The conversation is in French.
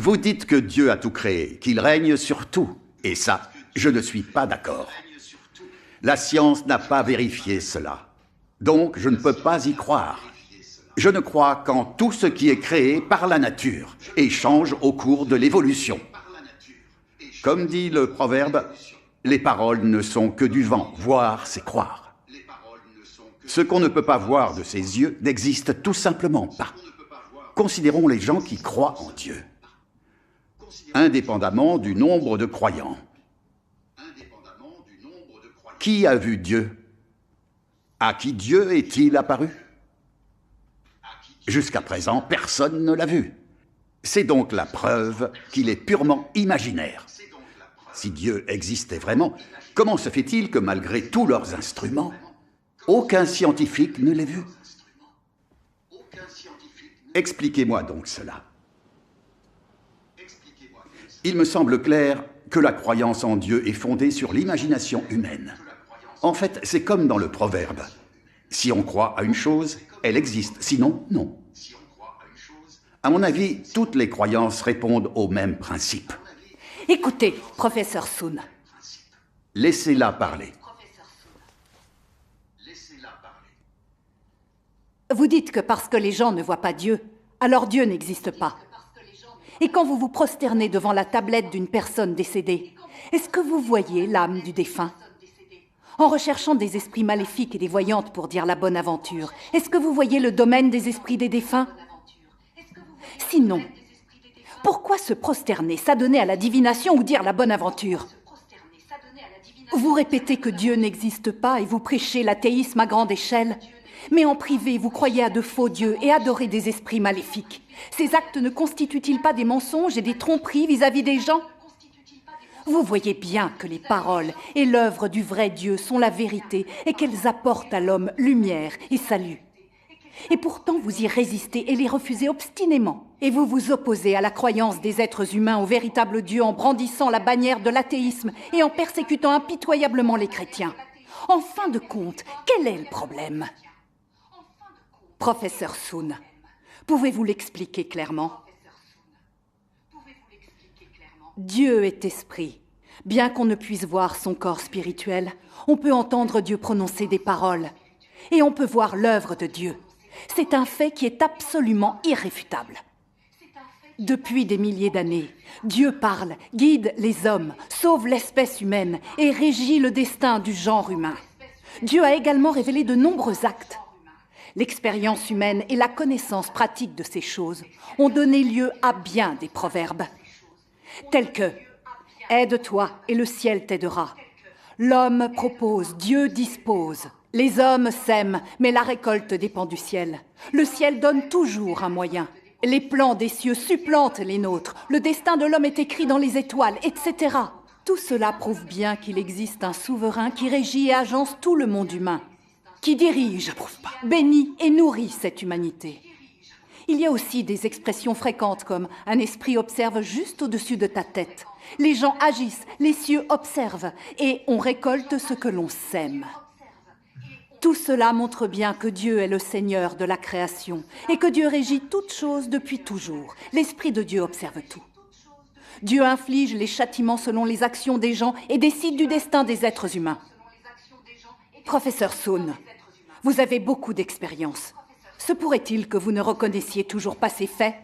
Vous dites que Dieu a tout créé, qu'il règne sur tout. Et ça, je ne suis pas d'accord. La science n'a pas vérifié cela. Donc, je ne peux pas y croire. Je ne crois qu'en tout ce qui est créé par la nature et change au cours de l'évolution. Comme dit le proverbe, les paroles ne sont que du vent. Voir, c'est croire. Ce qu'on ne peut pas voir de ses yeux n'existe tout simplement pas. Considérons les gens qui croient en Dieu, indépendamment du nombre de croyants. Qui a vu Dieu? À qui Dieu est-il apparu? Jusqu'à présent, personne ne l'a vu. C'est donc la preuve qu'il est purement imaginaire. Si Dieu existait vraiment, comment se fait-il que malgré tous leurs instruments, aucun scientifique ne l'ait vu? Expliquez-moi donc cela. Il me semble clair que la croyance en Dieu est fondée sur l'imagination humaine. En fait, c'est comme dans le proverbe. Si on croit à une chose, elle existe, sinon, non. À mon avis, toutes les croyances répondent au même principe. Écoutez, professeur Soon. Laissez-la parler. Vous dites que parce que les gens ne voient pas Dieu, alors Dieu n'existe pas. Et quand vous vous prosternez devant la tablette d'une personne décédée, est-ce que vous voyez l'âme du défunt? En recherchant des esprits maléfiques et des voyantes pour dire la bonne aventure, est-ce que vous voyez le domaine des esprits des défunts? Sinon, pourquoi se prosterner, s'adonner à la divination ou dire la bonne aventure? Vous répétez que Dieu n'existe pas et vous prêchez l'athéisme à grande échelle. Mais en privé, vous croyez à de faux dieux et adorez des esprits maléfiques. Ces actes ne constituent-ils pas des mensonges et des tromperies vis-à-vis des gens? Vous voyez bien que les paroles et l'œuvre du vrai Dieu sont la vérité et qu'elles apportent à l'homme lumière et salut. Et pourtant, vous y résistez et les refusez obstinément. Et vous vous opposez à la croyance des êtres humains au véritable Dieu en brandissant la bannière de l'athéisme et en persécutant impitoyablement les chrétiens. En fin de compte, quel est le problème? Professeur Soon, pouvez-vous l'expliquer clairement? Dieu est esprit. Bien qu'on ne puisse voir son corps spirituel, on peut entendre Dieu prononcer des paroles. Et on peut voir l'œuvre de Dieu. C'est un fait qui est absolument irréfutable. Depuis des milliers d'années, Dieu parle, guide les hommes, sauve l'espèce humaine et régit le destin du genre humain. Dieu a également révélé de nombreux actes. L'expérience humaine et la connaissance pratique de ces choses ont donné lieu à bien des proverbes, tels que « Aide-toi et le ciel t'aidera »,« L'homme propose, Dieu dispose »,« Les hommes sèment, mais la récolte dépend du ciel »,« Le ciel donne toujours un moyen »,« Les plans des cieux supplantent les nôtres »,« Le destin de l'homme est écrit dans les étoiles », etc. Tout cela prouve bien qu'il existe un souverain qui régit et agence tout le monde humain, qui dirige, bénit et nourrit cette humanité. Il y a aussi des expressions fréquentes comme « un esprit observe juste au-dessus de ta tête »,« les gens agissent, les cieux observent » et « on récolte ce que l'on sème ». Tout cela montre bien que Dieu est le Seigneur de la création et que Dieu régit toutes choses depuis toujours. L'Esprit de Dieu observe tout. Dieu inflige les châtiments selon les actions des gens et décide du destin des êtres humains. Professeur Soon, vous avez beaucoup d'expérience. Se pourrait-il que vous ne reconnaissiez toujours pas ces faits?